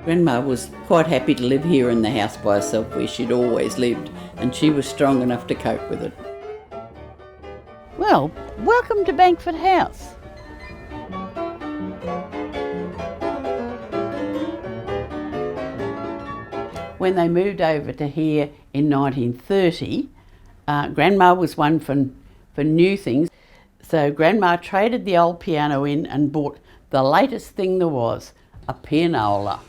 Grandma was quite happy to live here in the house by herself where she'd always lived, and she was strong enough to cope with it. Well, welcome to Bankford House. When they moved over to here in 1930, Grandma was one for new things. So Grandma traded the old piano in and bought the latest thing there was, a pianola,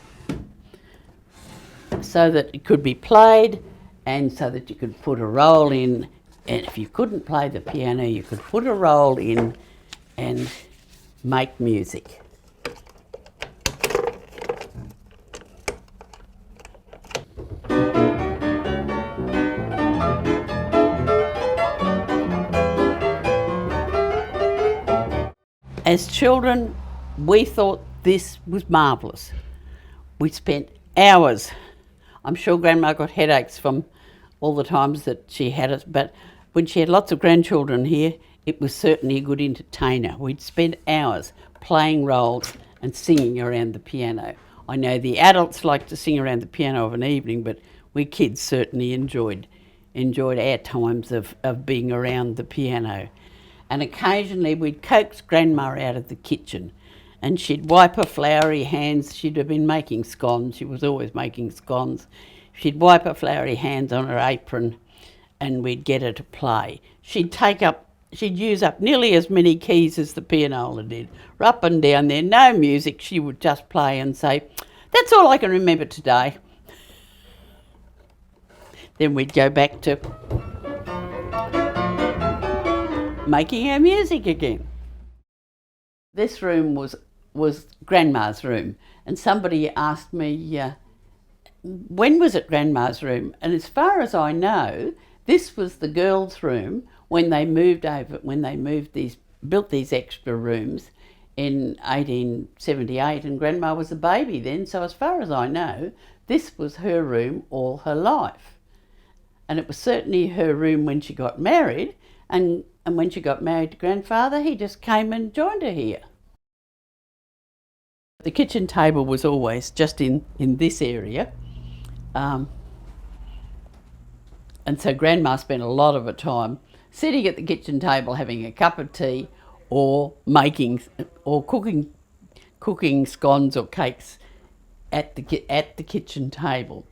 so that it could be played and so that you could put a roll in, and if you couldn't play the piano you could put a roll in and make music. As children, we thought this was marvellous. We spent hours. I'm sure Grandma got headaches from all the times that she had it, but when she had lots of grandchildren here, it was certainly a good entertainer. We'd spend hours playing rolls and singing around the piano. I know the adults like to sing around the piano of an evening, but we kids certainly enjoyed our times of being around the piano. And occasionally we'd coax Grandma out of the kitchen and she'd wipe her floury hands. She'd have been making scones. She was always making scones. She'd wipe her floury hands on her apron and we'd get her to play. She'd use up nearly as many keys as the pianola did. Up and down there, no music. She would just play and say, "That's all I can remember today." Then we'd go back to making our music again. This room was Grandma's room, and somebody asked me, when was it Grandma's room? And as far as I know, this was the girls' room when they built these extra rooms in 1878, and Grandma was a baby then, so as far as I know, this was her room all her life. And it was certainly her room when she got married, and when she got married to Grandfather, he just came and joined her here. The kitchen table was always just in this area. And so Grandma spent a lot of her time sitting at the kitchen table having a cup of tea or cooking scones or cakes at the kitchen table.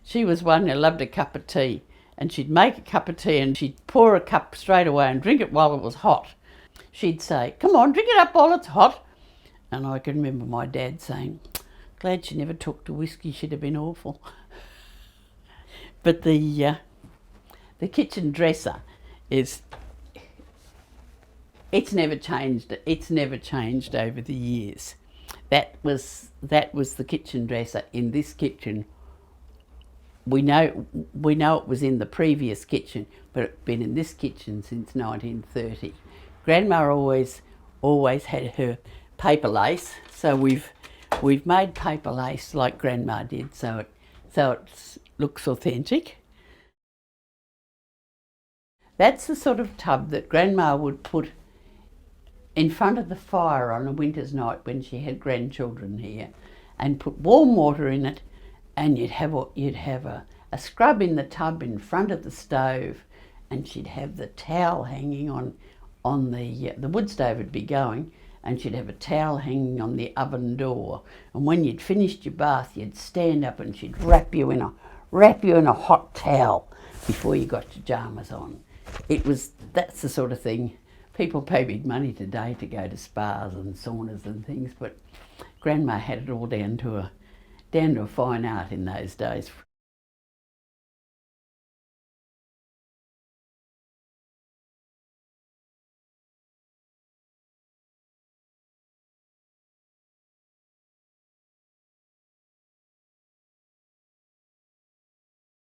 She was one who loved a cup of tea. And she'd make a cup of tea and she'd pour a cup straight away and drink it while it was hot. She'd say, "Come on, drink it up while it's hot." And I can remember my dad saying, "Glad she never took to whiskey, she'd have been awful." But the kitchen dresser it's never changed. It's never changed over the years. That was the kitchen dresser in this kitchen. We know it was in the previous kitchen, but it's been in this kitchen since 1930. Grandma always had her paper lace, so we've made paper lace like Grandma did, so it looks authentic. That's the sort of tub that Grandma would put in front of the fire on a winter's night when she had grandchildren here, and put warm water in it. And you'd have a scrub in the tub in front of the stove, and she'd have the towel hanging on the wood stove would be going, and she'd have a towel hanging on the oven door. And when you'd finished your bath, you'd stand up and she'd wrap you in a hot towel before you got your pyjamas on. That's the sort of thing. People pay big money today to go to spas and saunas and things, but Grandma had it all down to a fine art in those days.